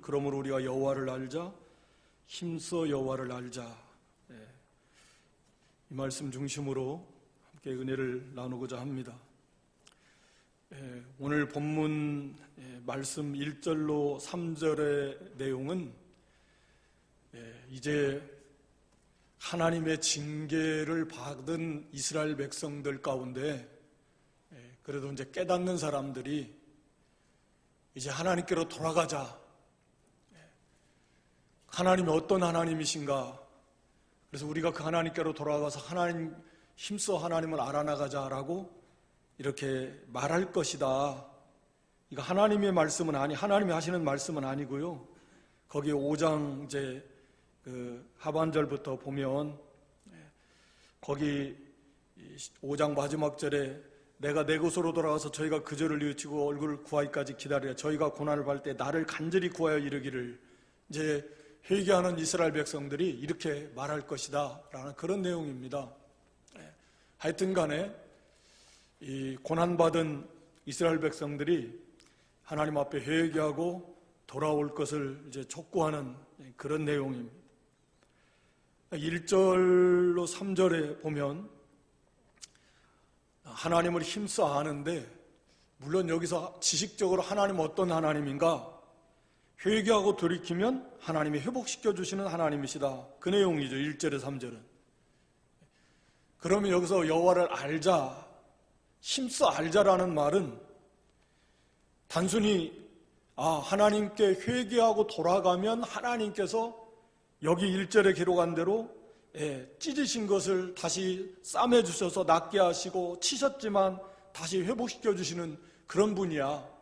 그러므로 우리가 여호와를 알자, 힘써 여호와를 알자. 이 말씀 중심으로 함께 은혜를 나누고자 합니다. 오늘 본문 말씀 1절로 3절의 내용은 이제 하나님의 징계를 받은 이스라엘 백성들 가운데 그래도 이제 깨닫는 사람들이 이제 하나님께로 돌아가자. 하나님이 어떤 하나님이신가? 그래서 우리가 그 하나님께로 돌아가서 하나님 힘써 하나님을 알아나가자라고 이렇게 말할 것이다. 이거 하나님의 말씀은 하나님이 하시는 말씀은 아니고요. 거기 5장 이제 그 하반절부터 보면 거기 5장 마지막 절에 내가 내 곳으로 돌아가서 저희가 그 절을 뉘우치고 얼굴을 구하기까지 기다리라. 저희가 고난을 받을 때 나를 간절히 구하여 이르기를. 이제 회개하는 이스라엘 백성들이 이렇게 말할 것이다 라는 그런 내용입니다. 하여튼 간에 이 고난받은 이스라엘 백성들이 하나님 앞에 회개하고 돌아올 것을 이제 촉구하는 그런 내용입니다. 1절로 3절에 보면 하나님을 힘써 아는데, 물론 여기서 지식적으로 하나님은 어떤 하나님인가? 회개하고 돌이키면 하나님이 회복시켜 주시는 하나님이시다. 그 내용이죠. 1절에 3절은. 그러면 여기서 여호와를 알자, 힘써 알자라는 말은 단순히 하나님께 회개하고 돌아가면 하나님께서 여기 1절에 기록한 대로 찢으신 것을 다시 싸매 주셔서 낫게 하시고 치셨지만 다시 회복시켜 주시는 그런 분이야.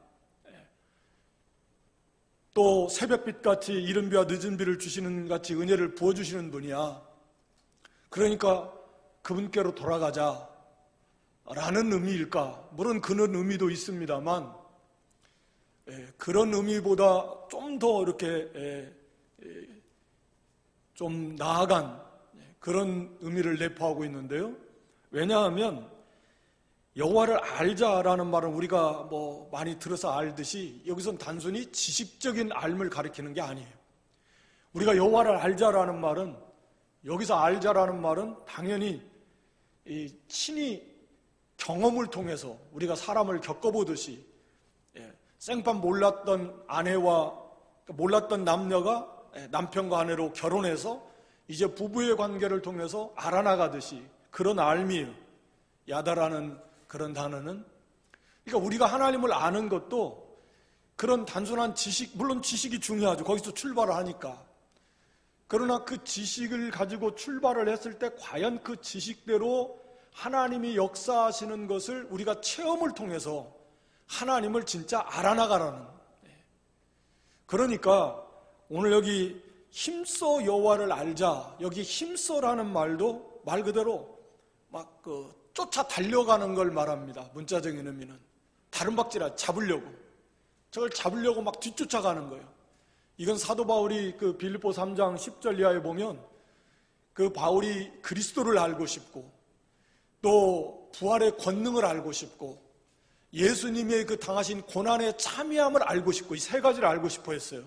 또 새벽빛같이 이른 비와 늦은 비를 주시는 같이 은혜를 부어주시는 분이야. 그러니까 그분께로 돌아가자 라는 의미일까? 물론 그런 의미도 있습니다만 그런 의미보다 좀 더 이렇게 좀 나아간 그런 의미를 내포하고 있는데요. 왜냐하면 여호와를 알자라는 말은 우리가 많이 들어서 알듯이 여기선 단순히 지식적인 알을 가리키는 게 아니에요. 우리가 여호와를 알자라는 말은, 여기서 알자라는 말은 당연히 친히 경험을 통해서 우리가 사람을 겪어보듯이 생판 몰랐던 아내와 몰랐던 남녀가 남편과 아내로 결혼해서 이제 부부의 관계를 통해서 알아나가듯이 그런 알미예요. 야다라는 그런 단어는. 그러니까 우리가 하나님을 아는 것도 그런 단순한 지식, 물론 지식이 중요하죠. 거기서 출발을 하니까. 그러나 그 지식을 가지고 출발을 했을 때 과연 그 지식대로 하나님이 역사하시는 것을 우리가 체험을 통해서 하나님을 진짜 알아나가라는. 그러니까 오늘 여기 힘써 여호와를 알자, 여기 힘써라는 말도 말 그대로 막 쫓아 달려가는 걸 말합니다. 문자적인 의미는 다른 박질아 잡으려고, 저걸 잡으려고 막 뒤쫓아가는 거예요. 이건 사도 바울이 그 빌립보 3장 10절 이하에 보면 그 바울이 그리스도를 알고 싶고 또 부활의 권능을 알고 싶고 예수님의 그 당하신 고난의 참여함을 알고 싶고, 이 세 가지를 알고 싶어 했어요.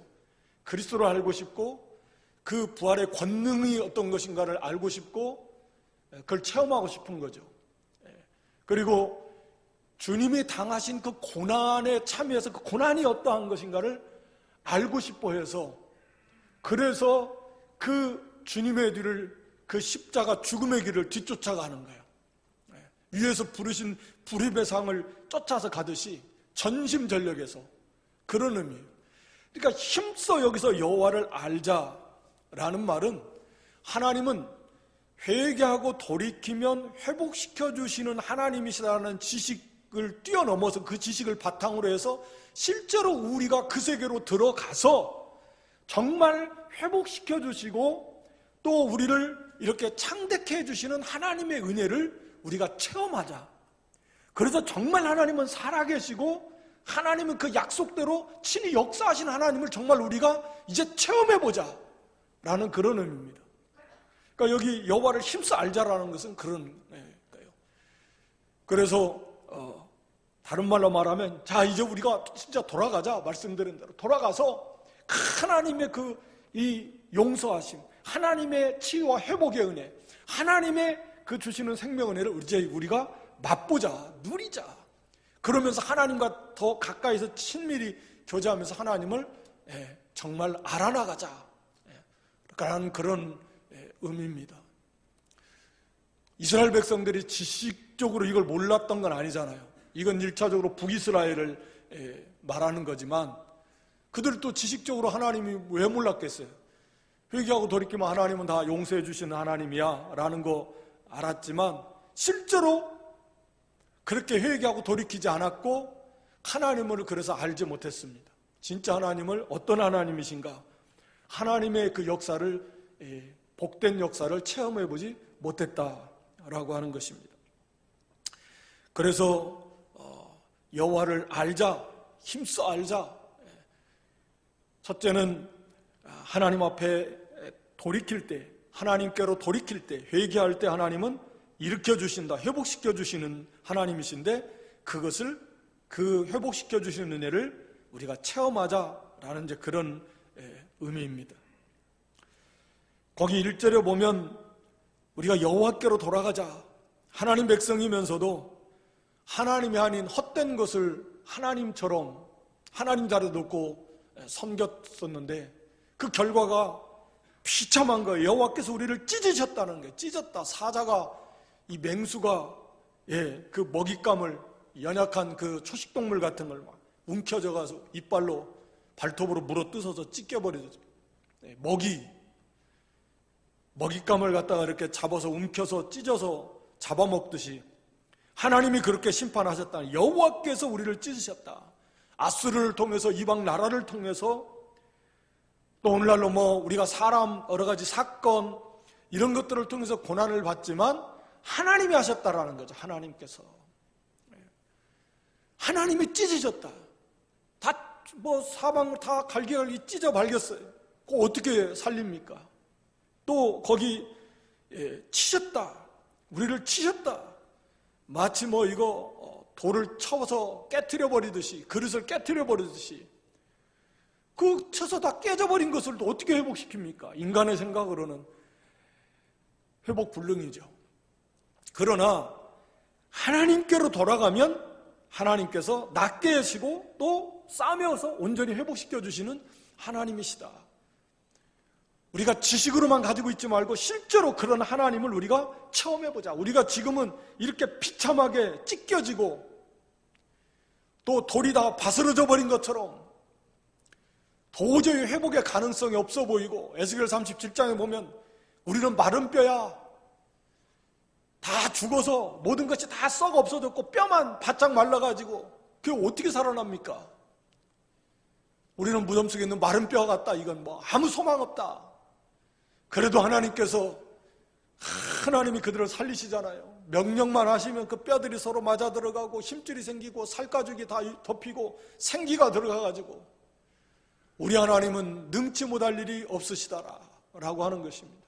그리스도를 알고 싶고 그 부활의 권능이 어떤 것인가를 알고 싶고 그걸 체험하고 싶은 거죠. 그리고 주님이 당하신 그 고난에 참여해서 그 고난이 어떠한 것인가를 알고 싶어 해서, 그래서 그 주님의 뒤를, 그 십자가 죽음의 길을 뒤쫓아가는 거예요. 위에서 부르신 불입의 상을 쫓아서 가듯이 전심전력에서, 그런 의미예요. 그러니까 힘써 여기서 여호와를 알자라는 말은 하나님은 회개하고 돌이키면 회복시켜 주시는 하나님이시라는 지식을 뛰어넘어서 그 지식을 바탕으로 해서 실제로 우리가 그 세계로 들어가서 정말 회복시켜 주시고 또 우리를 이렇게 창대케 해주시는 하나님의 은혜를 우리가 체험하자. 그래서 정말 하나님은 살아계시고 하나님은 그 약속대로 친히 역사하신 하나님을 정말 우리가 이제 체험해보자 라는 그런 의미입니다. 그러니까 여기 여호와를 힘써 알자라는 것은 그런 거예요. 그래서 다른 말로 말하면 자 이제 우리가 진짜 돌아가자, 말씀드린 대로 돌아가서 하나님의 이 용서하심, 하나님의 치유와 회복의 은혜, 하나님의 그 주시는 생명 은혜를 이제 우리가 맛보자, 누리자. 그러면서 하나님과 더 가까이서 친밀히 교제하면서 하나님을 정말 알아나가자. 라는 그런 의미입니다. 이스라엘 백성들이 지식적으로 이걸 몰랐던 건 아니잖아요. 이건 1차적으로 북이스라엘을 말하는 거지만 그들도 지식적으로 하나님이 왜 몰랐겠어요? 회개하고 돌이키면 하나님은 다 용서해 주시는 하나님이야 라는 거 알았지만 실제로 그렇게 회개하고 돌이키지 않았고 하나님을 그래서 알지 못했습니다. 진짜 하나님을 어떤 하나님이신가, 하나님의 그 역사를, 복된 역사를 체험해보지 못했다라고 하는 것입니다. 그래서 여호와를 알자, 힘써 알자. 첫째는 하나님 앞에 돌이킬 때, 하나님께로 돌이킬 때, 회개할 때 하나님은 일으켜 주신다, 회복시켜 주시는 하나님이신데 그것을, 그 회복시켜 주시는 은혜를 우리가 체험하자라는 이제 그런 의미입니다. 거기 1절에 보면 우리가 여호와께로 돌아가자, 하나님 백성이면서도 하나님이 아닌 헛된 것을 하나님처럼 하나님 자리에 놓고 섬겼었는데 그 결과가 비참한 거예요. 여호와께서 우리를 찢으셨다는 거예요. 찢었다. 사자가, 이 맹수가 그 먹잇감을, 연약한 그 초식동물 같은 걸 막 움켜져 가서 이빨로 발톱으로 물어뜯어서 찢겨버리죠. 먹잇감을 갖다가 이렇게 잡아서 움켜서 찢어서 잡아먹듯이 하나님이 그렇게 심판하셨다. 여호와께서 우리를 찢으셨다. 아수르를 통해서, 이방 나라를 통해서, 또 오늘날로 우리가 사람 여러 가지 사건 이런 것들을 통해서 고난을 받지만 하나님이 하셨다라는 거죠. 하나님께서 하나님이 찢으셨다. 다 사방을 다 갈기갈기 찢어 발겼어요. 그거 어떻게 살립니까? 또 거기 치셨다. 우리를 치셨다. 마치 이거 돌을 쳐서 깨트려 버리듯이, 그릇을 깨트려 버리듯이 그 쳐서 다 깨져버린 것을 또 어떻게 회복시킵니까? 인간의 생각으로는 회복 불능이죠. 그러나 하나님께로 돌아가면 하나님께서 낫게 하시고 또 싸매어서 온전히 회복시켜 주시는 하나님이시다. 우리가 지식으로만 가지고 있지 말고 실제로 그런 하나님을 우리가 체험해보자. 우리가 지금은 이렇게 비참하게 찢겨지고 또 돌이 다 바스러져 버린 것처럼 도저히 회복의 가능성이 없어 보이고, 에스겔 37장에 보면 우리는 마른 뼈야, 다 죽어서 모든 것이 다 썩어 없어졌고 뼈만 바짝 말라가지고 그게 어떻게 살아납니까? 우리는 무덤 속에 있는 마른 뼈 같다. 이건 아무 소망 없다. 그래도 하나님께서, 하나님이 그들을 살리시잖아요. 명령만 하시면 그 뼈들이 서로 맞아 들어가고 힘줄이 생기고 살가죽이 다 덮이고 생기가 들어가가지고 우리 하나님은 능치 못할 일이 없으시다라 라고 하는 것입니다.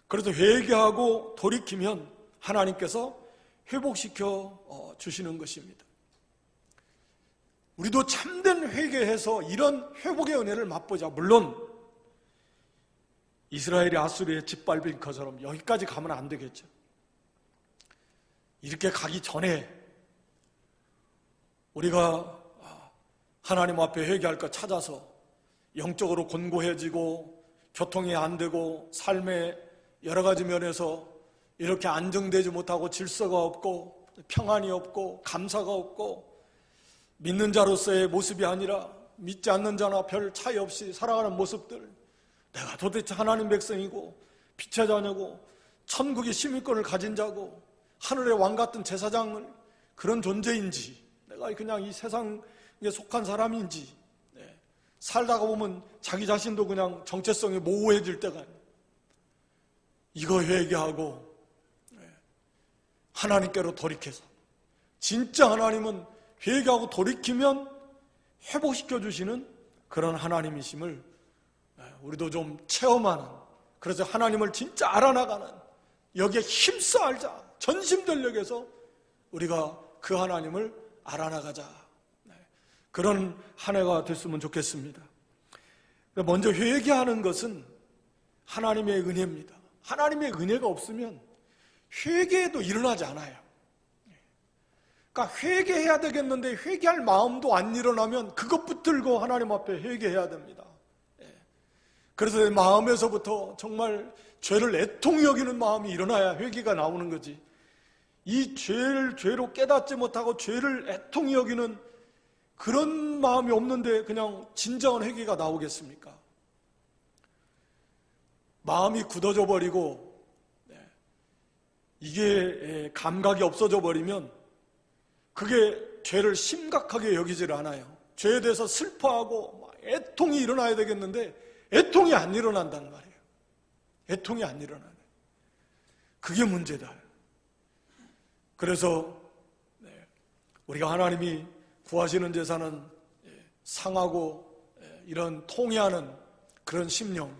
그래서 회개하고 돌이키면 하나님께서 회복시켜 주시는 것입니다. 우리도 참된 회개해서 이런 회복의 은혜를 맛보자. 물론 이스라엘이 아수르에 짓밟힌 것처럼 여기까지 가면 안 되겠죠. 이렇게 가기 전에 우리가 하나님 앞에 회개할 것 찾아서 영적으로 곤고해지고 교통이 안 되고 삶의 여러 가지 면에서 이렇게 안정되지 못하고 질서가 없고 평안이 없고 감사가 없고 믿는 자로서의 모습이 아니라 믿지 않는 자나 별 차이 없이 살아가는 모습들, 내가 도대체 하나님 백성이고 빛의 자녀고 천국의 시민권을 가진 자고 하늘의 왕 같은 제사장을 그런 존재인지, 내가 그냥 이 세상에 속한 사람인지, 살다가 보면 자기 자신도 그냥 정체성이 모호해질 때가, 이거 회개하고 하나님께로 돌이켜서, 진짜 하나님은 회개하고 돌이키면 회복시켜 주시는 그런 하나님이심을 우리도 좀 체험하는, 그래서 하나님을 진짜 알아나가는, 여기에 힘써 알자, 전심전력에서 우리가 그 하나님을 알아나가자, 그런 한 해가 됐으면 좋겠습니다. 먼저 회개하는 것은 하나님의 은혜입니다. 하나님의 은혜가 없으면 회개도 일어나지 않아요. 그러니까 회개해야 되겠는데 회개할 마음도 안 일어나면 그것 붙들고 하나님 앞에 회개해야 됩니다. 그래서 내 마음에서부터 정말 죄를 애통히 여기는 마음이 일어나야 회개가 나오는 거지. 이 죄를 죄로 깨닫지 못하고 죄를 애통히 여기는 그런 마음이 없는데 그냥 진정한 회개가 나오겠습니까? 마음이 굳어져 버리고 이게 감각이 없어져 버리면 그게 죄를 심각하게 여기질 않아요. 죄에 대해서 슬퍼하고 애통이 일어나야 되겠는데 애통이 안 일어난단 말이에요. 애통이 안 일어나네. 그게 문제다. 그래서 우리가 하나님이 구하시는 제사는 상하고 이런 통회하는 그런 심령,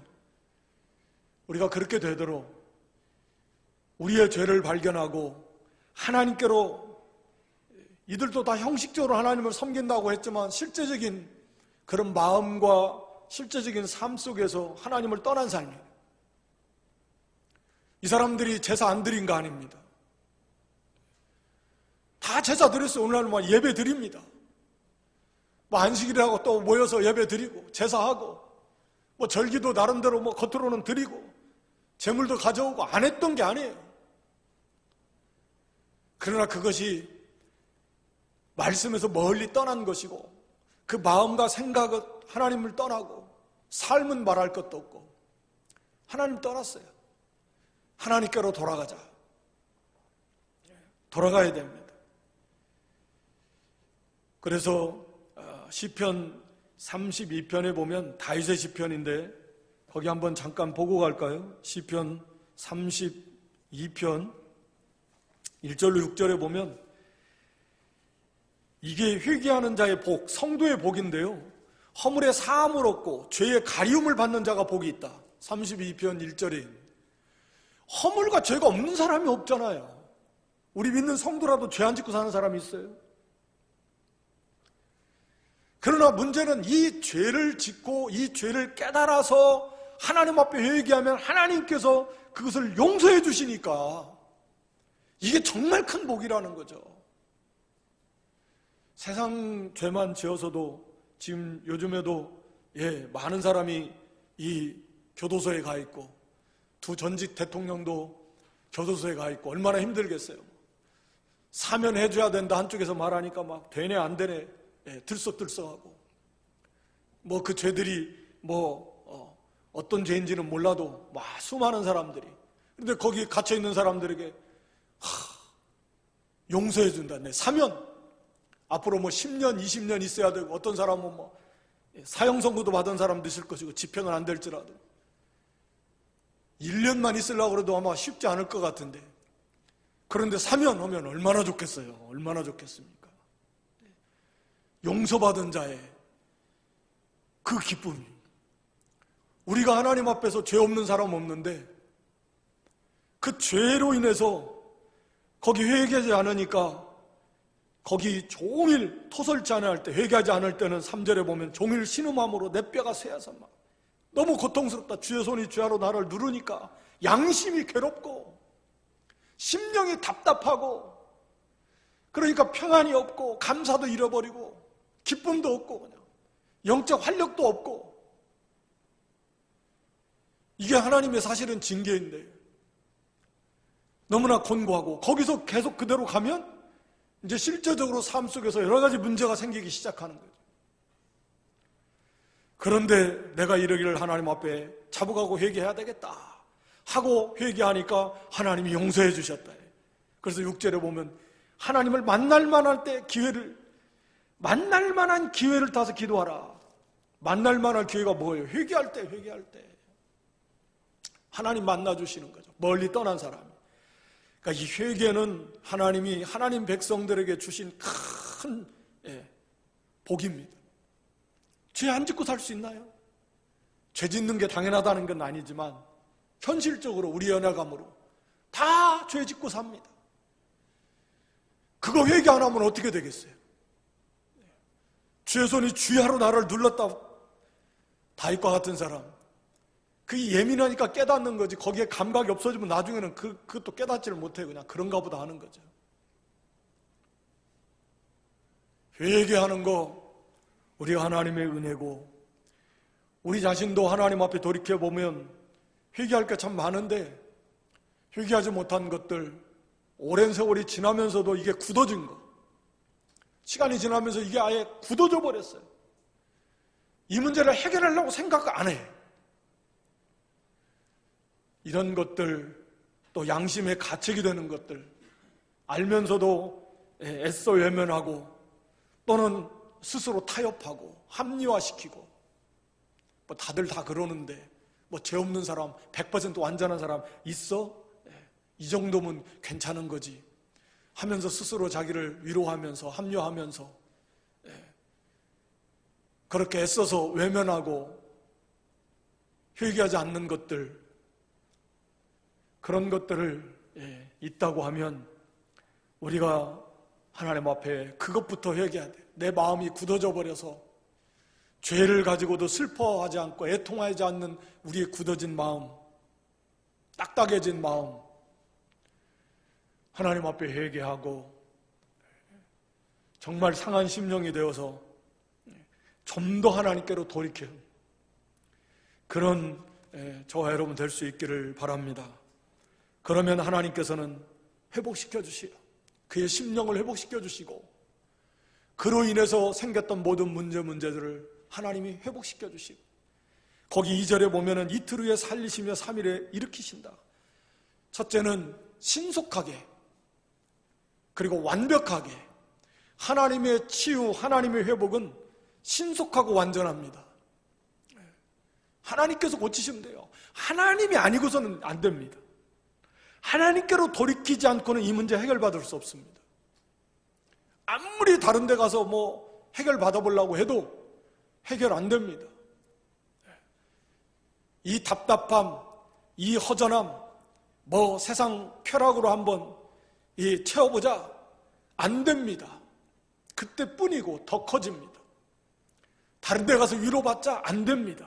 우리가 그렇게 되도록 우리의 죄를 발견하고 하나님께로, 이들도 다 형식적으로 하나님을 섬긴다고 했지만 실제적인 그런 마음과 실제적인 삶 속에서 하나님을 떠난 삶이에요. 이 사람들이 제사 안 드린 거 아닙니다. 다 제사 드렸어요. 오늘날 예배 드립니다. 안식일이라고 또 모여서 예배 드리고 제사하고 절기도 나름대로 겉으로는 드리고 재물도 가져오고 안 했던 게 아니에요. 그러나 그것이 말씀에서 멀리 떠난 것이고 그 마음과 생각은 하나님을 떠나고 삶은 말할 것도 없고 하나님 떠났어요. 하나님께로 돌아가자. 돌아가야 됩니다. 그래서 시편 32편에 보면 다윗의 시편인데 거기 한번 잠깐 보고 갈까요? 시편 32편 1절로 6절에 보면 이게 회개하는 자의 복, 성도의 복인데요. 허물의 사함을 얻고 죄의 가리움을 받는 자가 복이 있다. 32편 1절에 허물과 죄가 없는 사람이 없잖아요. 우리 믿는 성도라도 죄 안 짓고 사는 사람이 있어요? 그러나 문제는 이 죄를 짓고 이 죄를 깨달아서 하나님 앞에 회개하면 하나님께서 그것을 용서해 주시니까 이게 정말 큰 복이라는 거죠. 세상 죄만 지어서도 지금 요즘에도 많은 사람이 이 교도소에 가 있고 두 전직 대통령도 교도소에 가 있고 얼마나 힘들겠어요. 사면해줘야 된다 한쪽에서 말하니까 막 되네 안 되네 들썩들썩하고 그 죄들이 어떤 죄인지는 몰라도 수많은 사람들이, 그런데 거기 갇혀있는 사람들에게 용서해 준다. 사면 앞으로 10년 20년 있어야 되고 어떤 사람은 사형 선고도 받은 사람도 있을 것이고 집행은 안 될지라도 1년만 있으려고 해도 아마 쉽지 않을 것 같은데, 그런데 사면 오면 얼마나 좋겠어요. 얼마나 좋겠습니까? 용서받은 자의 그 기쁨이, 우리가 하나님 앞에서 죄 없는 사람 없는데 그 죄로 인해서 거기 회개하지 않으니까 거기 종일 토설지 않을 때, 회개하지 않을 때는 3절에 보면 종일 신음함으로 내 뼈가 쇠해서 막 너무 고통스럽다. 주의 손이 주야로 나를 누르니까 양심이 괴롭고 심령이 답답하고, 그러니까 평안이 없고 감사도 잃어버리고 기쁨도 없고 그냥 영적 활력도 없고, 이게 하나님의 사실은 징계인데 너무나 곤고하고, 거기서 계속 그대로 가면 이제 실제적으로 삶 속에서 여러 가지 문제가 생기기 시작하는 거죠. 그런데 내가 이러기를 하나님 앞에 자복하고 회개해야 되겠다 하고 회개하니까 하나님이 용서해 주셨다. 그래서 6절에 보면 하나님을 만날 만한 때 만날 만한 기회를 타서 기도하라. 만날 만한 기회가 뭐예요? 회개할 때, 회개할 때 하나님 만나 주시는 거죠. 멀리 떠난 사람이. 그러니까 이 회개는 하나님이 하나님 백성들에게 주신 큰 복입니다. 죄 안 짓고 살 수 있나요? 죄 짓는 게 당연하다는 건 아니지만 현실적으로 우리 연약함으로 다 죄 짓고 삽니다. 그거 회개 안 하면 어떻게 되겠어요? 주의 손이 주야로 나를 눌렀다. 다윗과 같은 사람, 그게 예민하니까 깨닫는 거지, 거기에 감각이 없어지면 나중에는 그것도 깨닫지를 못해. 그냥 그런가 보다 하는 거죠. 회개하는 거 우리가 하나님의 은혜고, 우리 자신도 하나님 앞에 돌이켜보면 회개할 게 참 많은데 회개하지 못한 것들, 오랜 세월이 지나면서도 이게 굳어진 거, 시간이 지나면서 이게 아예 굳어져 버렸어요. 이 문제를 해결하려고 생각 안 해. 이런 것들, 또 양심의 가책이 되는 것들 알면서도 애써 외면하고, 또는 스스로 타협하고 합리화시키고, 뭐 다들 다 그러는데 뭐 죄 없는 사람, 100% 완전한 사람 있어? 이 정도면 괜찮은 거지 하면서 스스로 자기를 위로하면서 합리화하면서 그렇게 애써서 외면하고 회개하지 않는 것들, 그런 것들을 있다고 하면 우리가 하나님 앞에 그것부터 회개해야 돼. 내 마음이 굳어져 버려서 죄를 가지고도 슬퍼하지 않고 애통하지 않는 우리의 굳어진 마음, 딱딱해진 마음, 하나님 앞에 회개하고 정말 상한 심령이 되어서 좀 더 하나님께로 돌이키는 그런 저와 여러분 될 수 있기를 바랍니다. 그러면 하나님께서는 회복시켜 주시고, 그의 심령을 회복시켜 주시고, 그로 인해서 생겼던 모든 문제들을 하나님이 회복시켜 주시고, 거기 2절에 보면은 이틀 후에 살리시며 3일에 일으키신다. 첫째는 신속하게, 그리고 완벽하게. 하나님의 치유, 하나님의 회복은 신속하고 완전합니다. 하나님께서 고치시면 돼요. 하나님이 아니고서는 안 됩니다. 하나님께로 돌이키지 않고는 이 문제 해결받을 수 없습니다. 아무리 다른 데 가서 뭐 해결 받아보려고 해도 해결 안 됩니다. 이 답답함, 이 허전함, 뭐 세상 쾌락으로 한번 채워보자, 안 됩니다. 그때뿐이고 더 커집니다. 다른 데 가서 위로받자, 안 됩니다.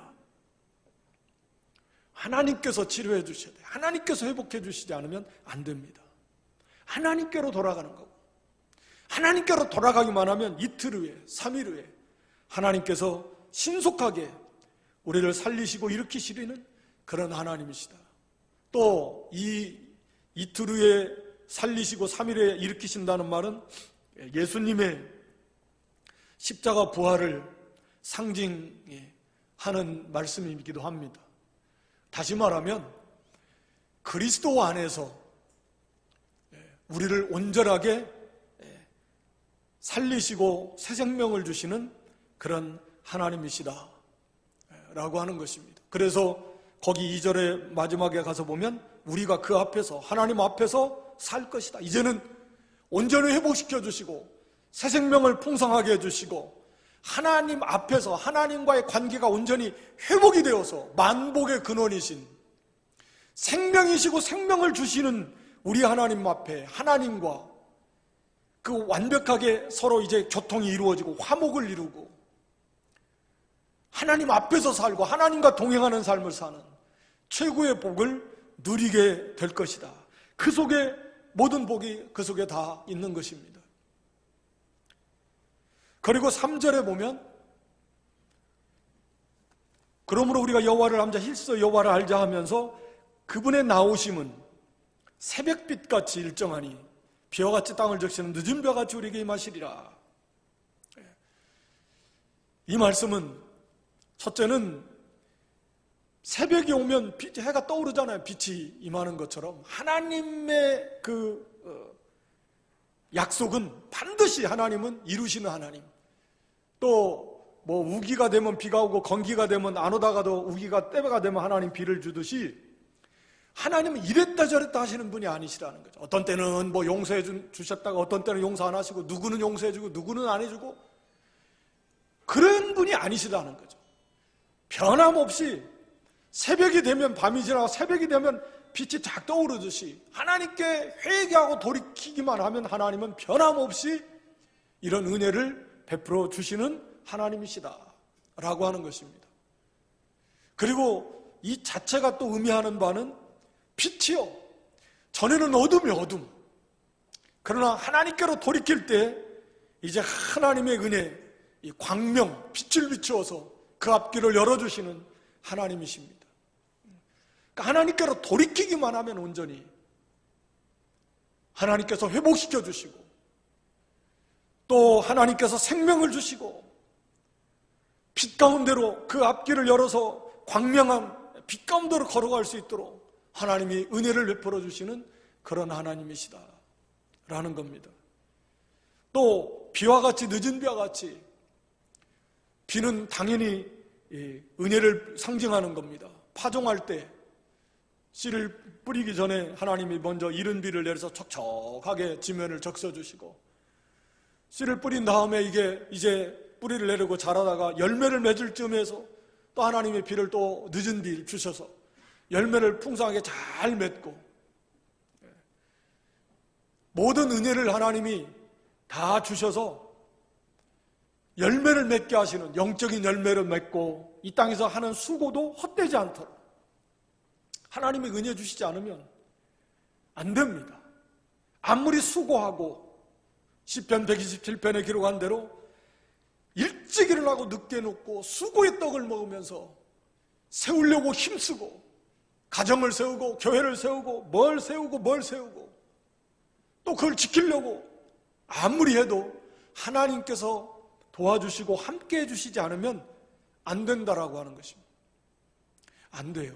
하나님께서 치료해 주셔야 돼요. 하나님께서 회복해 주시지 않으면 안 됩니다. 하나님께로 돌아가는 거고, 하나님께로 돌아가기만 하면 이틀 후에, 3일 후에 하나님께서 신속하게 우리를 살리시고 일으키시리는 그런 하나님이시다. 또 이 이틀 후에 살리시고 3일에 일으키신다는 말은 예수님의 십자가 부활을 상징하는 말씀이기도 합니다. 다시 말하면 그리스도 안에서 우리를 온전하게 살리시고 새 생명을 주시는 그런 하나님이시다 라고 하는 것입니다. 그래서 거기 2절의 마지막에 가서 보면 우리가 그 앞에서, 하나님 앞에서 살 것이다. 이제는 온전히 회복시켜 주시고 새 생명을 풍성하게 해주시고 하나님 앞에서 하나님과의 관계가 온전히 회복이 되어서 만복의 근원이신 생명이시고 생명을 주시는 우리 하나님 앞에 하나님과 그 완벽하게 서로 이제 교통이 이루어지고 화목을 이루고 하나님 앞에서 살고 하나님과 동행하는 삶을 사는 최고의 복을 누리게 될 것이다. 그 속에 모든 복이 그 속에 다 있는 것입니다. 그리고 3절에 보면 그러므로 우리가 여호와를 알자, 힐서 여호와를 알자 하면서 그분의 나오심은 새벽빛같이 일정하니 비와 같이 땅을 적시는 늦은 벼같이 우리에게 임하시리라. 이 말씀은 첫째는 새벽이 오면 해가 떠오르잖아요. 빛이 임하는 것처럼 하나님의 그 약속은 반드시 하나님은 이루시는 하나님. 또 뭐 우기가 되면 비가 오고 건기가 되면 안 오다가도 우기가 때가 되면 하나님 비를 주듯이 하나님은 이랬다 저랬다 하시는 분이 아니시라는 거죠. 어떤 때는 뭐 용서해 주셨다가 어떤 때는 용서 안 하시고 누구는 용서해 주고 누구는 안 해주고 그런 분이 아니시라는 거죠. 변함없이 새벽이 되면 밤이 지나고 새벽이 되면 빛이 쫙 떠오르듯이 하나님께 회개하고 돌이키기만 하면 하나님은 변함없이 이런 은혜를 베풀어 주시는 하나님이시다 라고 하는 것입니다. 그리고 이 자체가 또 의미하는 바는 빛이요. 전에는 어둠이 어둠. 그러나 하나님께로 돌이킬 때 이제 하나님의 은혜, 이 광명, 빛을 비추어서 그 앞길을 열어주시는 하나님이십니다. 그러니까 하나님께로 돌이키기만 하면 온전히 하나님께서 회복시켜 주시고 또 하나님께서 생명을 주시고 빛 가운데로 그 앞길을 열어서 광명한 빛 가운데로 걸어갈 수 있도록 하나님이 은혜를 베풀어 주시는 그런 하나님이시다라는 겁니다. 또 비와 같이, 늦은 비와 같이, 비는 당연히 은혜를 상징하는 겁니다. 파종할 때 씨를 뿌리기 전에 하나님이 먼저 이른 비를 내려서 촉촉하게 지면을 적셔주시고, 씨를 뿌린 다음에 이게 이제 뿌리를 내리고 자라다가 열매를 맺을 쯤에서 또 하나님의 비를, 또 늦은 비를 주셔서 열매를 풍성하게 잘 맺고, 모든 은혜를 하나님이 다 주셔서 열매를 맺게 하시는, 영적인 열매를 맺고 이 땅에서 하는 수고도 헛되지 않도록 하나님이 은혜 주시지 않으면 안 됩니다. 아무리 수고하고 시편 127편에 기록한 대로 일찍 일어나고 늦게 눕고 수고의 떡을 먹으면서 세우려고 힘쓰고 가정을 세우고 교회를 세우고 뭘 세우고 또 그걸 지키려고 아무리 해도 하나님께서 도와주시고 함께 해주시지 않으면 안 된다라고 하는 것입니다. 안 돼요.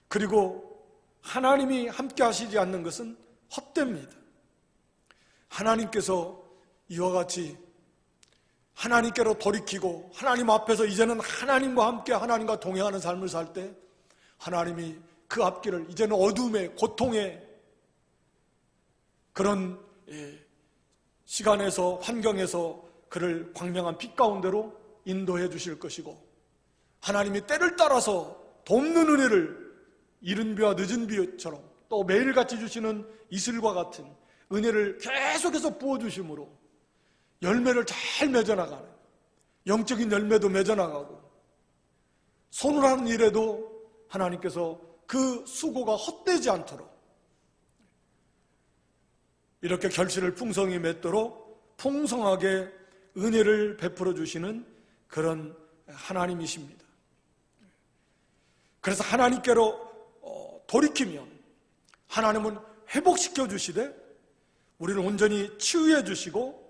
그리고 하나님이 함께 하시지 않는 것은 헛됩니다. 하나님께서 이와 같이 하나님께로 돌이키고 하나님 앞에서 이제는 하나님과 함께 하나님과 동행하는 삶을 살 때 하나님이 그 앞길을 이제는 어둠의 고통의 그런 시간에서 환경에서 그를 광명한 빛 가운데로 인도해 주실 것이고, 하나님이 때를 따라서 돕는 은혜를 이른 비와 늦은 비처럼 또 매일같이 주시는 이슬과 같은 은혜를 계속해서 부어주심으로 열매를 잘 맺어나가는, 영적인 열매도 맺어나가고 손을 하는 일에도 하나님께서 그 수고가 헛되지 않도록 이렇게 결실을 풍성히 맺도록 풍성하게 은혜를 베풀어 주시는 그런 하나님이십니다. 그래서 하나님께로 돌이키면 하나님은 회복시켜 주시되 우리를 온전히 치유해 주시고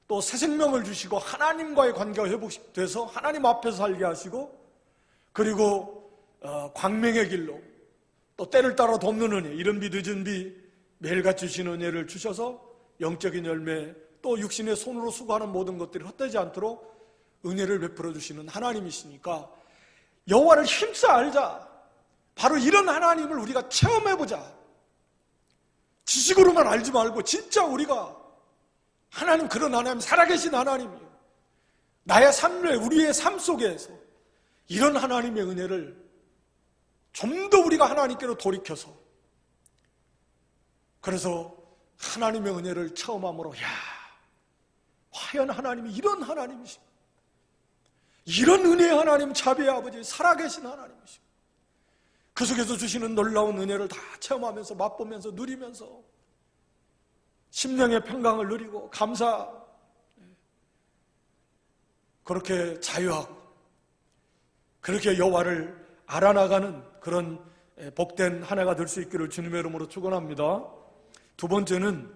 또 새 생명을 주시고 하나님과의 관계가 회복돼서 하나님 앞에서 살게 하시고, 그리고 광명의 길로 또 때를 따라 돕는 은혜, 이른 비 늦은 비 매일같이 주시는 은혜를 주셔서 영적인 열매, 또 육신의 손으로 수고하는 모든 것들이 헛되지 않도록 은혜를 베풀어 주시는 하나님이시니까 여호와를 힘써 알자. 바로 이런 하나님을 우리가 체험해보자. 지식으로만 알지 말고 진짜 우리가 하나님, 그런 하나님, 살아계신 하나님이에요. 나의 삶에, 우리의 삶 속에서 이런 하나님의 은혜를 좀 더 우리가 하나님께로 돌이켜서, 그래서 하나님의 은혜를 체험함으로, 야, 과연 하나님이 이런 하나님이십니다. 이런 은혜의 하나님, 자비의 아버지, 살아계신 하나님이십니다. 그 속에서 주시는 놀라운 은혜를 다 체험하면서 맛보면서 누리면서 심령의 평강을 누리고 감사, 그렇게 자유하고 그렇게 여호와를 알아나가는 그런 복된 한 해가 될 수 있기를 주님의 이름으로 축원합니다. 두 번째는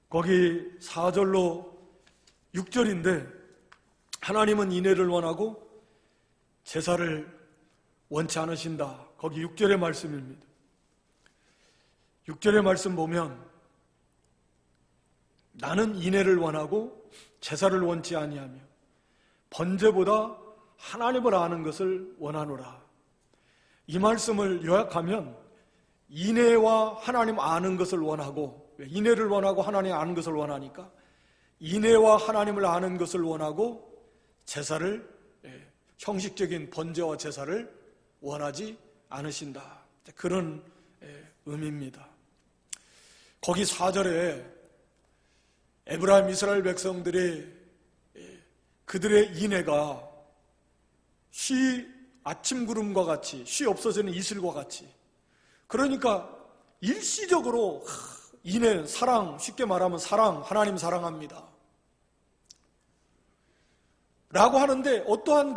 거기 4절로 6절인데, 하나님은 인애를 원하고 제사를 원치 않으신다. 거기 6절의 말씀입니다. 6절의 말씀 보면 나는 인애를 원하고 제사를 원치 아니하며 번제보다 하나님을 아는 것을 원하노라. 이 말씀을 요약하면 인애와 하나님 아는 것을 원하고, 인애를 원하고 하나님 아는 것을 원하니까 인애와 하나님을 아는 것을 원하고 제사를, 형식적인 번제와 제사를 원하지 않으신다. 그런 의미입니다. 거기 4절에 에브라임 이스라엘 백성들이 그들의 인애가 아침 구름과 같이 쉬 없어지는 이슬과 같이. 그러니까 일시적으로 인해 사랑, 쉽게 말하면 사랑, 하나님 사랑합니다 라고 하는데 어떠한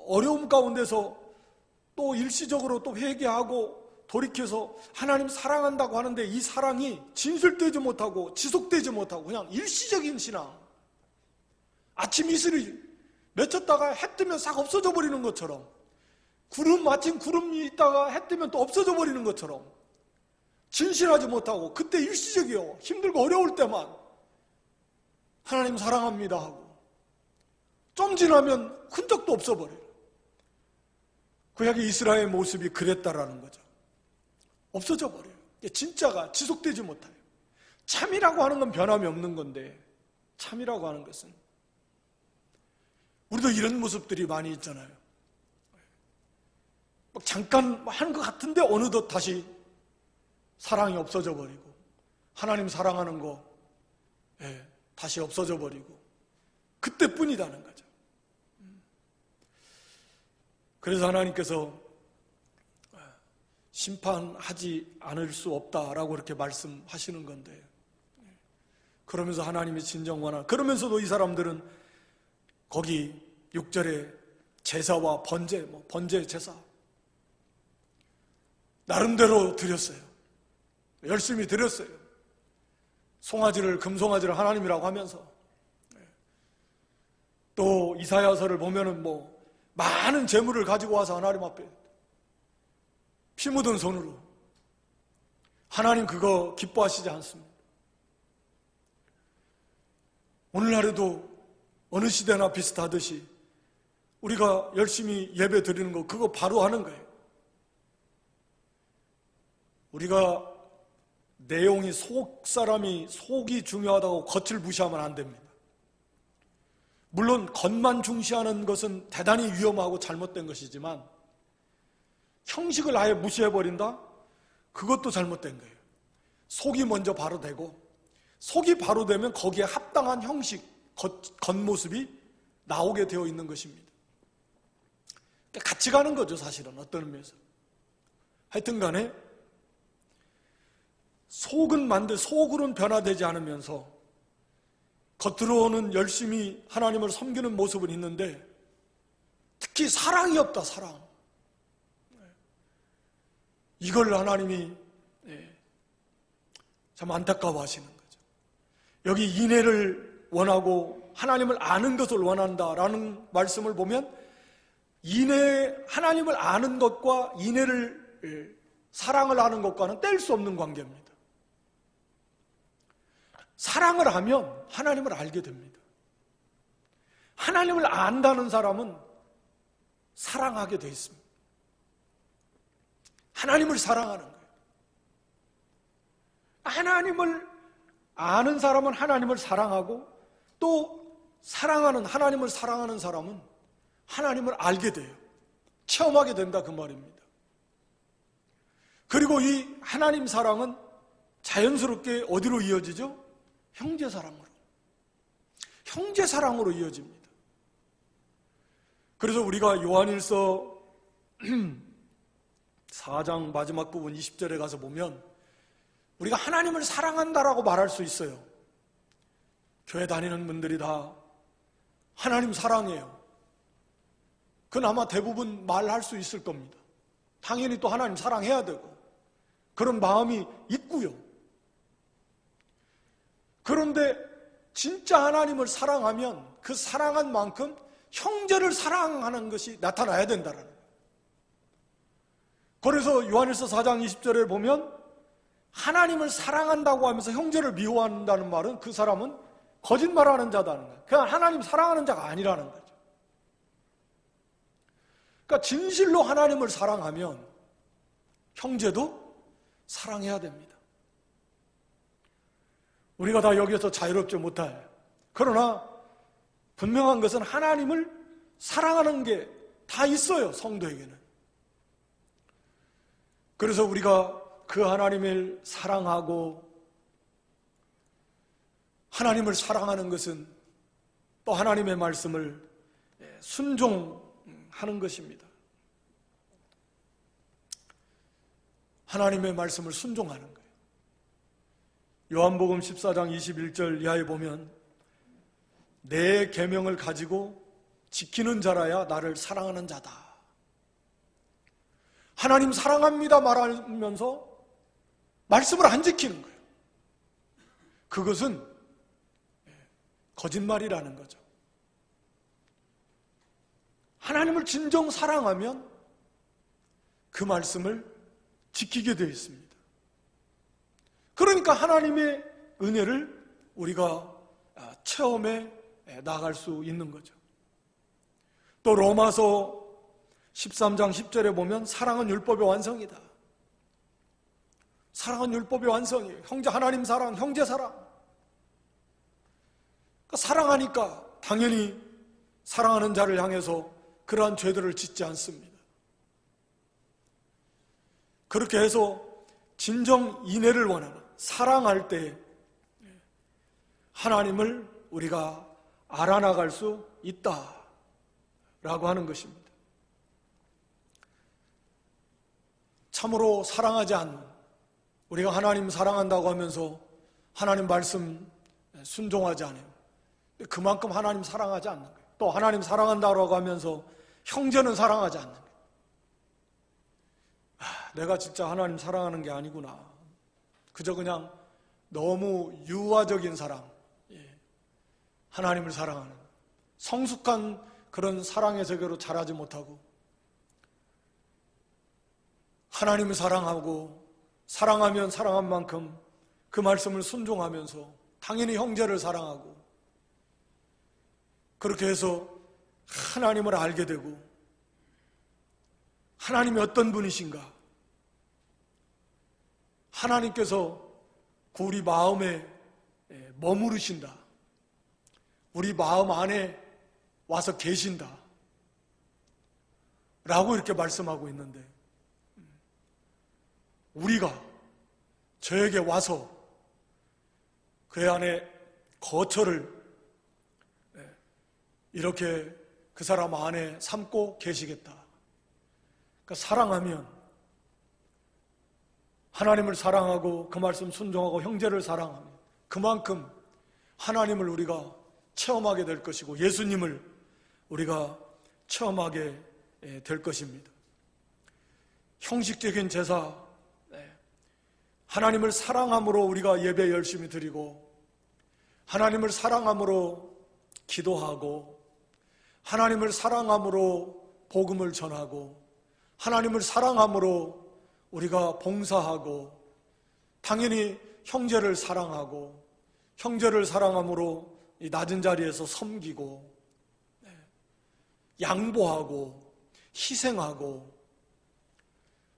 어려움 가운데서 또 일시적으로 또 회개하고 돌이켜서 하나님 사랑한다고 하는데 이 사랑이 진실되지 못하고 지속되지 못하고 그냥 일시적인 신앙, 아침 이슬이 맺혔다가 해 뜨면 싹 없어져 버리는 것처럼, 마침 구름이 있다가 해 뜨면 또 없어져 버리는 것처럼 진실하지 못하고, 그때 일시적이요, 힘들고 어려울 때만 하나님 사랑합니다 하고 좀 지나면 흔적도 없어버려요. 구약의 이스라엘 모습이 그랬다라는 거죠. 없어져 버려요. 진짜가 지속되지 못해요. 참이라고 하는 건 변함이 없는 건데, 참이라고 하는 것은, 우리도 이런 모습들이 많이 있잖아요. 막 잠깐 하는 것 같은데 어느덧 다시 사랑이 없어져 버리고, 하나님 사랑하는 거 다시 없어져 버리고, 그때뿐이라는 거죠. 그래서 하나님께서 심판하지 않을 수 없다라고 이렇게 말씀하시는 건데, 그러면서 하나님이 진정 원하는, 그러면서도 이 사람들은 거기 6절에 제사와 번제 제사 나름대로 드렸어요. 열심히 드렸어요. 금송아지를 하나님이라고 하면서, 또 이사야서를 보면은 많은 재물을 가지고 와서 하나님 앞에 피 묻은 손으로, 하나님 그거 기뻐하시지 않습니다. 오늘날에도 어느 시대나 비슷하듯이 우리가 열심히 예배 드리는 거, 그거 바로 하는 거예요. 우리가 내용이 속이 중요하다고 겉을 무시하면 안 됩니다. 물론 겉만 중시하는 것은 대단히 위험하고 잘못된 것이지만, 형식을 아예 무시해버린다? 그것도 잘못된 거예요. 속이 먼저 바로 되고, 속이 바로 되면 거기에 합당한 형식, 겉모습이 나오게 되어 있는 것입니다. 같이 가는 거죠, 사실은. 어떤 의미에서. 하여튼 간에 속으로는 변화되지 않으면서 겉으로는 열심히 하나님을 섬기는 모습은 있는데, 특히 사랑이 없다, 사랑. 이걸 하나님이 참 안타까워하시는 거죠. 여기 인애를 원하고 하나님을 아는 것을 원한다라는 말씀을 보면, 하나님을 아는 것과 사랑을 하는 것과는 뗄 수 없는 관계입니다. 사랑을 하면 하나님을 알게 됩니다. 하나님을 안다는 사람은 사랑하게 되어 있습니다. 하나님을 사랑하는 거예요. 하나님을 아는 사람은 하나님을 사랑하고, 또 하나님을 사랑하는 사람은 하나님을 알게 돼요. 체험하게 된다, 그 말입니다. 그리고 이 하나님 사랑은 자연스럽게 어디로 이어지죠? 형제사랑으로 이어집니다. 그래서 우리가 요한일서 4장 마지막 부분 20절에 가서 보면, 우리가 하나님을 사랑한다라고 말할 수 있어요. 교회 다니는 분들이 다 하나님 사랑해요. 그건 아마 대부분 말할 수 있을 겁니다. 당연히 또 하나님 사랑해야 되고 그런 마음이 있고요. 그런데 진짜 하나님을 사랑하면 그 사랑한 만큼 형제를 사랑하는 것이 나타나야 된다는 거예요. 그래서 요한일서 4장 20절에 보면, 하나님을 사랑한다고 하면서 형제를 미워한다는 말은 그 사람은 거짓말하는 자다는 거예요. 그냥 하나님 사랑하는 자가 아니라는 거죠. 그러니까 진실로 하나님을 사랑하면 형제도 사랑해야 됩니다. 우리가 다 여기에서 자유롭지 못해요. 그러나 분명한 것은 하나님을 사랑하는 게 다 있어요, 성도에게는. 그래서 우리가 그 하나님을 사랑하고, 하나님을 사랑하는 것은 또 하나님의 말씀을 순종하는 것입니다. 하나님의 말씀을 순종하는 거예요. 요한복음 14장 21절 이하에 보면 내 계명을 가지고 지키는 자라야 나를 사랑하는 자다. 하나님 사랑합니다 말하면서 말씀을 안 지키는 거예요. 그것은 거짓말이라는 거죠. 하나님을 진정 사랑하면 그 말씀을 지키게 되어 있습니다. 그러니까 하나님의 은혜를 우리가 체험해 나갈 수 있는 거죠. 또 로마서 13장 10절에 보면 사랑은 율법의 완성이다. 사랑은 율법의 완성이에요. 형제 하나님 사랑, 형제 사랑. 그러니까 사랑하니까 당연히 사랑하는 자를 향해서 그러한 죄들을 짓지 않습니다. 그렇게 해서 진정 인애를 원하는, 사랑할 때 하나님을 우리가 알아나갈 수 있다라고 하는 것입니다. 참으로 사랑하지 않는, 우리가 하나님 사랑한다고 하면서 하나님 말씀 순종하지 않아요. 그만큼 하나님 사랑하지 않는 거예요. 또 하나님 사랑한다고 하면서 형제는 사랑하지 않는 거예요. 내가 진짜 하나님 사랑하는 게 아니구나. 그저 그냥 너무 유아적인 사랑, 하나님을 사랑하는 성숙한 그런 사랑의 세계로 자라지 못하고 하나님을 사랑하고 사랑하면 사랑한 만큼 그 말씀을 순종하면서 당연히 형제를 사랑하고 그렇게 해서 하나님을 알게 되고 하나님이 어떤 분이신가, 하나님께서 우리 마음에 머무르신다, 우리 마음 안에 와서 계신다 라고 이렇게 말씀하고 있는데, 우리가 저에게 와서 그의 안에 거처를 이렇게 그 사람 안에 삼고 계시겠다. 그러니까 사랑하면, 하나님을 사랑하고 그 말씀 순종하고 형제를 사랑하면 그만큼 하나님을 우리가 체험하게 될 것이고 예수님을 우리가 체험하게 될 것입니다. 형식적인 제사, 하나님을 사랑함으로 우리가 예배 열심히 드리고 하나님을 사랑함으로 기도하고 하나님을 사랑함으로 복음을 전하고 하나님을 사랑함으로 우리가 봉사하고 당연히 형제를 사랑하고 형제를 사랑함으로 이 낮은 자리에서 섬기고 양보하고 희생하고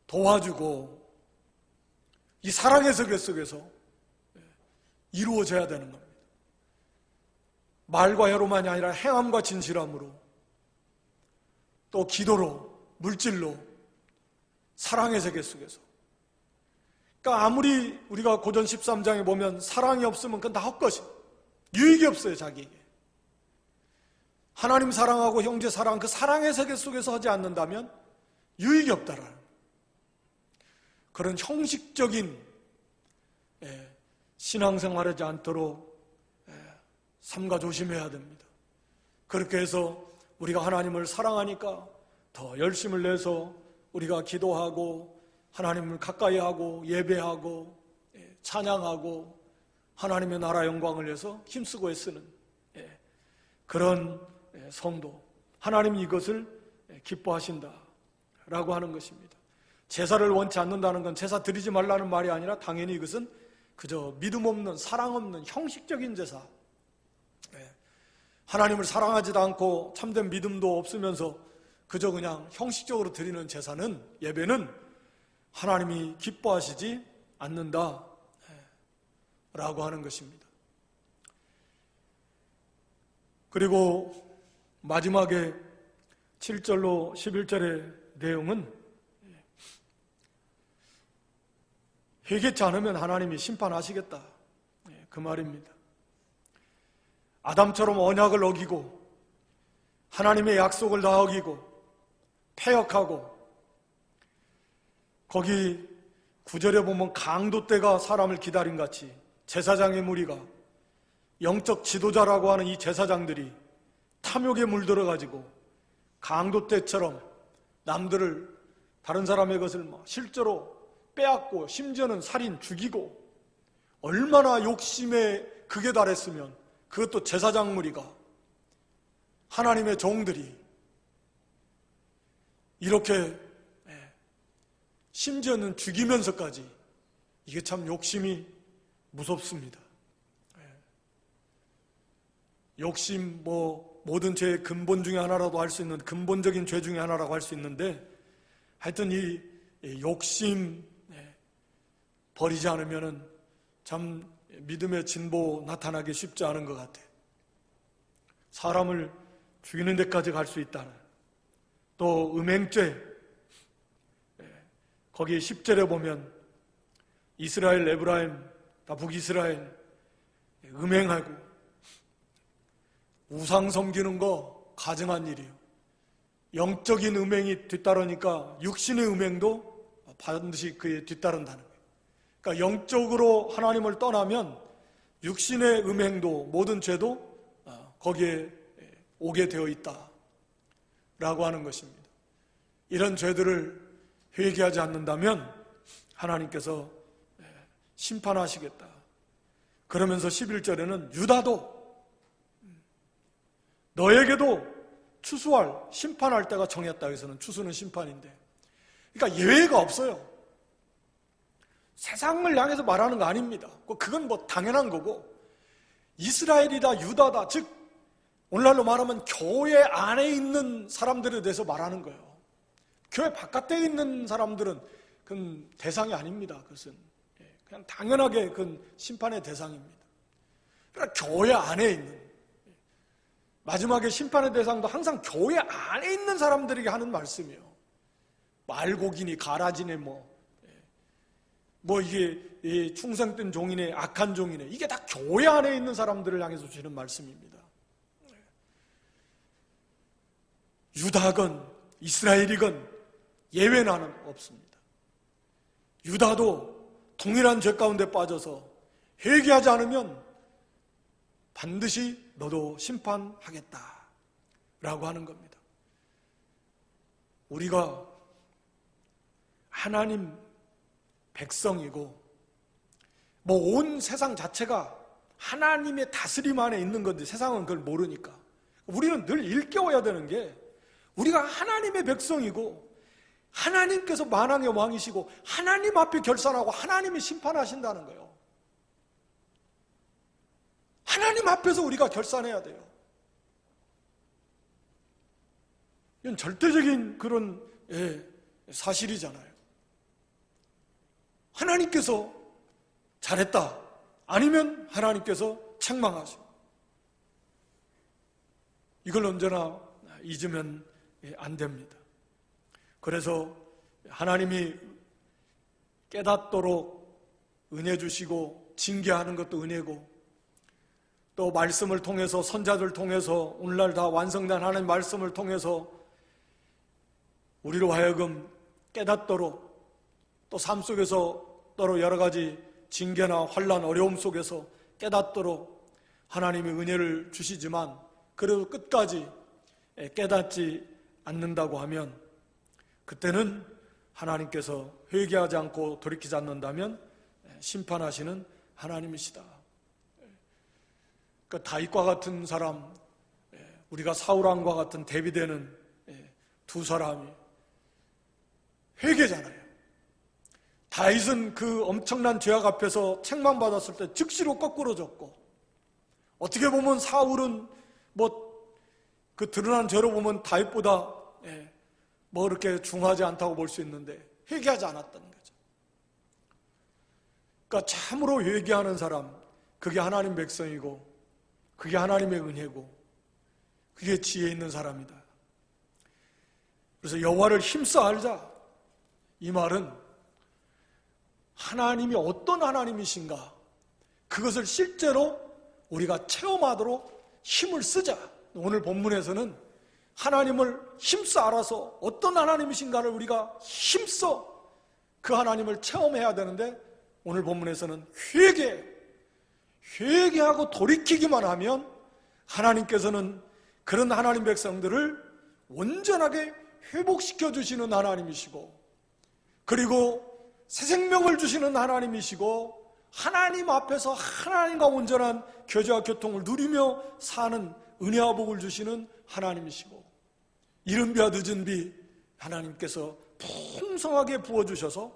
도와주고 이 사랑의 세계 속에서 이루어져야 되는 겁니다. 말과 혀로만이 아니라 행함과 진실함으로 또 기도로 물질로 사랑의 세계 속에서. 그러니까 아무리 우리가 고전 13장에 보면 사랑이 없으면 그건 다 헛것이, 유익이 없어요. 자기에게 하나님 사랑하고 형제 사랑, 그 사랑의 세계 속에서 하지 않는다면 유익이 없다라는 그런 형식적인 신앙생활하지 않도록 삼가 조심해야 됩니다. 그렇게 해서 우리가 하나님을 사랑하니까 더 열심을 내서 우리가 기도하고 하나님을 가까이 하고 예배하고 찬양하고 하나님의 나라 영광을 위해서 힘쓰고 애쓰는 그런 성도, 하나님이 이것을 기뻐하신다라고 하는 것입니다. 제사를 원치 않는다는 건 제사 드리지 말라는 말이 아니라 당연히 이것은 그저 믿음 없는, 사랑 없는 형식적인 제사, 하나님을 사랑하지도 않고 참된 믿음도 없으면서 그저 그냥 형식적으로 드리는 제사는, 예배는 하나님이 기뻐하시지 않는다 라고 하는 것입니다. 그리고 마지막에 7절로 11절의 내용은 회개치 않으면 하나님이 심판하시겠다, 그 말입니다. 아담처럼 언약을 어기고 하나님의 약속을 다 어기고 패역하고 거기 9절에 보면 강도 때가 사람을 기다린 같이 제사장의 무리가, 영적 지도자라고 하는 이 제사장들이 탐욕에 물들어가지고 강도 때처럼 남들을, 다른 사람의 것을 실제로 빼앗고 심지어는 살인, 죽이고, 얼마나 욕심에 극에 달했으면 그것도 제사장 무리가, 하나님의 종들이 이렇게 심지어는 죽이면서까지, 이게 참 욕심이 무섭습니다. 욕심, 모든 죄의 근본 중에 하나라도 할 수 있는, 근본적인 죄 중에 하나라고 할 수 있는데, 하여튼 이 욕심 버리지 않으면은 참 믿음의 진보 나타나기 쉽지 않은 것 같아요. 사람을 죽이는 데까지 갈 수 있다는. 또 음행죄, 거기 10절에 보면 이스라엘, 에브라임, 다 북이스라엘 음행하고 우상 섬기는 거 가증한 일이에요. 영적인 음행이 뒤따르니까 육신의 음행도 반드시 그에 뒤따른다는 거예요. 그러니까 영적으로 하나님을 떠나면 육신의 음행도, 모든 죄도 거기에 오게 되어 있다라고 하는 것입니다. 이런 죄들을 회개하지 않는다면 하나님께서 심판하시겠다. 그러면서 11절에는 유다도 너에게도 추수할, 심판할 때가 정했다. 여기서는 추수는 심판인데, 그러니까 예외가 없어요. 세상을 향해서 말하는 거 아닙니다. 그건 당연한 거고, 이스라엘이다, 유다다, 즉 오늘날로 말하면 교회 안에 있는 사람들에 대해서 말하는 거예요. 교회 바깥에 있는 사람들은 그건 대상이 아닙니다. 그것은 그냥 당연하게 그건 심판의 대상입니다. 그러니까 교회 안에 있는, 마지막에 심판의 대상도 항상 교회 안에 있는 사람들에게 하는 말씀이에요. 말고기니 가라지네 이게 충성된 종이네, 악한 종이네, 이게 다 교회 안에 있는 사람들을 향해서 주시는 말씀입니다. 유다건 이스라엘이건 예외는 없습니다. 유다도 동일한 죄 가운데 빠져서 회개하지 않으면 반드시 너도 심판하겠다 라고 하는 겁니다. 우리가 하나님 백성이고 온 세상 자체가 하나님의 다스림 안에 있는 건데, 세상은 그걸 모르니까 우리는 늘 일깨워야 되는 게, 우리가 하나님의 백성이고 하나님께서 만왕의 왕이시고 하나님 앞에 결산하고 하나님이 심판하신다는 거예요. 하나님 앞에서 우리가 결산해야 돼요. 이건 절대적인 그런 사실이잖아요. 하나님께서 잘했다, 아니면 하나님께서 책망하시고, 이걸 언제나 잊으면 안 됩니다. 그래서 하나님이 깨닫도록 은혜 주시고 징계하는 것도 은혜고, 또 말씀을 통해서, 선자들 통해서, 오늘날 다 완성된 하나님 말씀을 통해서 우리로 하여금 깨닫도록, 또 삶 속에서 또로 여러 가지 징계나 환난, 어려움 속에서 깨닫도록 하나님이 은혜를 주시지만, 그래도 끝까지 깨닫지 않는다고 하면, 그때는 하나님께서 회개하지 않고 돌이키지 않는다면 심판하시는 하나님이시다. 그러니까 다윗과 같은 사람, 우리가 사울왕과 같은 대비되는 두 사람이 회개잖아요. 다윗은 그 엄청난 죄악 앞에서 책망받았을 때 즉시로 거꾸로졌고, 어떻게 보면 사울은 그 드러난 죄로 보면 다윗보다 그렇게 중하지 않다고 볼 수 있는데 회개하지 않았다는 거죠. 그러니까 참으로 회개하는 사람, 그게 하나님 백성이고 그게 하나님의 은혜고 그게 지혜 있는 사람이다. 그래서 여호와를 힘써 알자, 이 말은 하나님이 어떤 하나님이신가, 그것을 실제로 우리가 체험하도록 힘을 쓰자. 오늘 본문에서는 하나님을 힘써 알아서 어떤 하나님이신가를 우리가 힘써 그 하나님을 체험해야 되는데 오늘 본문에서는 회개하고 돌이키기만 하면 하나님께서는 그런 하나님 백성들을 온전하게 회복시켜 주시는 하나님이시고, 그리고 새 생명을 주시는 하나님이시고, 하나님 앞에서 하나님과 온전한 교제와 교통을 누리며 사는 은혜와 복을 주시는 하나님이시고, 이른 비와 늦은 비 하나님께서 풍성하게 부어주셔서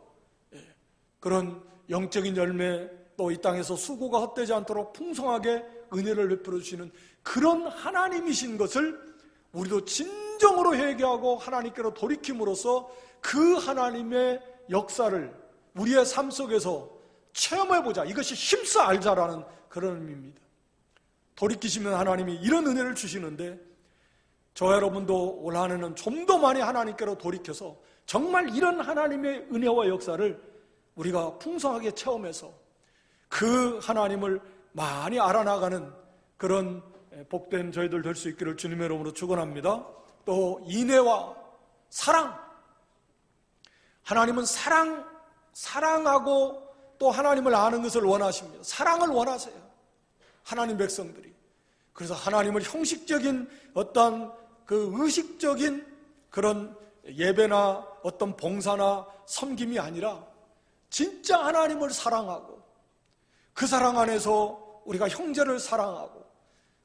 그런 영적인 열매, 또 이 땅에서 수고가 헛되지 않도록 풍성하게 은혜를 베풀어 주시는 그런 하나님이신 것을 우리도 진정으로 회개하고 하나님께로 돌이킴으로써 그 하나님의 역사를 우리의 삶 속에서 체험해보자, 이것이 힘써 알자라는 그런 의미입니다. 돌이키시면 하나님이 이런 은혜를 주시는데, 저와 여러분도 올 한 해는 좀 더 많이 하나님께로 돌이켜서 정말 이런 하나님의 은혜와 역사를 우리가 풍성하게 체험해서 그 하나님을 많이 알아나가는 그런 복된 저희들 될 수 있기를 주님의 이름으로 축원합니다. 또 인애와 사랑, 하나님은 사랑하고 또 하나님을 아는 것을 원하십니다. 사랑을 원하세요, 하나님 백성들이. 그래서 하나님을 형식적인 어떤 그 의식적인 그런 예배나 어떤 봉사나 섬김이 아니라 진짜 하나님을 사랑하고, 그 사랑 안에서 우리가 형제를 사랑하고,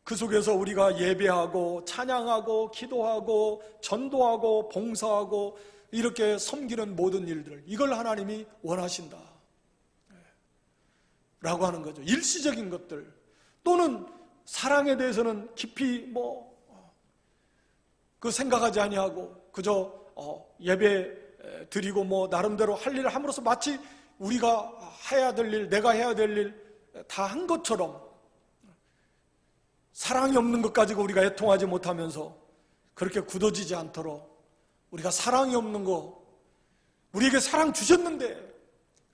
그 속에서 우리가 예배하고 찬양하고 기도하고 전도하고 봉사하고 이렇게 섬기는 모든 일들, 이걸 하나님이 원하신다 라고 하는 거죠. 일시적인 것들, 또는 사랑에 대해서는 깊이 그 생각하지 아니하고 그저 예배 드리고 나름대로 할 일을 함으로써 마치 우리가 해야 될 일, 내가 해야 될 일 다 한 것처럼, 사랑이 없는 것 가지고 우리가 애통하지 못하면서 그렇게 굳어지지 않도록, 우리가 사랑이 없는 거, 우리에게 사랑 주셨는데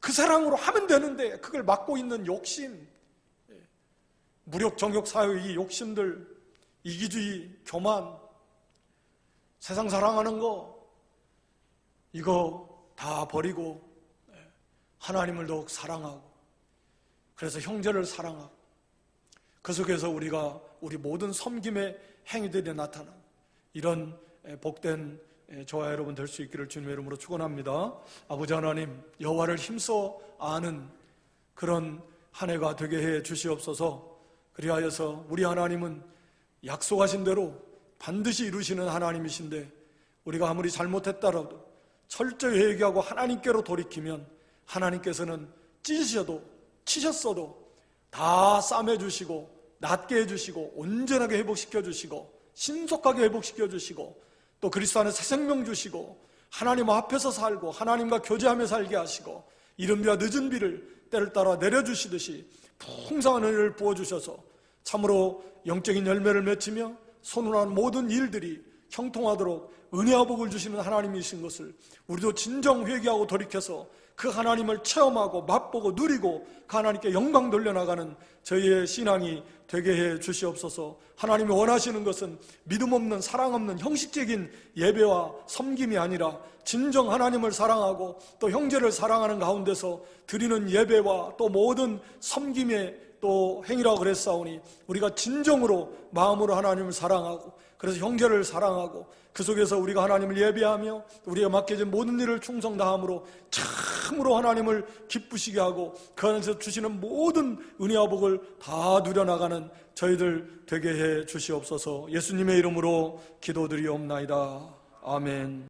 그 사랑으로 하면 되는데 그걸 막고 있는 욕심, 무력, 정욕, 사회, 이 욕심들, 이기주의, 교만, 세상 사랑하는 거, 이거 다 버리고 하나님을 더욱 사랑하고, 그래서 형제를 사랑하고, 그 속에서 우리가 우리 모든 섬김의 행위들이 나타난 이런 복된 저와 여러분 될 수 있기를 주님의 이름으로 축원합니다. 아버지 하나님, 여호와를 힘써 아는 그런 한 해가 되게 해 주시옵소서. 그리하여서 우리 하나님은 약속하신 대로 반드시 이루시는 하나님이신데, 우리가 아무리 잘못했다라도 철저히 회개하고 하나님께로 돌이키면 하나님께서는 치셨어도 다 싸매주시고 낫게 해주시고 온전하게 회복시켜 주시고 신속하게 회복시켜 주시고, 또 그리스도 안에 새 생명 주시고 하나님 앞에서 살고 하나님과 교제하며 살게 하시고, 이른 비와 늦은 비를 때를 따라 내려주시듯이 풍성한 은혜를 부어주셔서 참으로 영적인 열매를 맺히며 손으로한 모든 일들이 형통하도록 은혜와 복을 주시는 하나님이신 것을 우리도 진정 회개하고 돌이켜서 그 하나님을 체험하고 맛보고 누리고 그 하나님께 영광 돌려나가는 저희의 신앙이 되게 해 주시옵소서. 하나님이 원하시는 것은 믿음 없는, 사랑 없는 형식적인 예배와 섬김이 아니라 진정 하나님을 사랑하고 또 형제를 사랑하는 가운데서 드리는 예배와 또 모든 섬김의 또 행위라고 그랬사오니, 우리가 진정으로 마음으로 하나님을 사랑하고 그래서 형제를 사랑하고 그 속에서 우리가 하나님을 예배하며 우리가 맡겨진 모든 일을 충성 다함으로 참으로 하나님을 기쁘시게 하고 그 안에서 주시는 모든 은혜와 복을 다 누려나가는 저희들 되게 해 주시옵소서. 예수님의 이름으로 기도드리옵나이다. 아멘.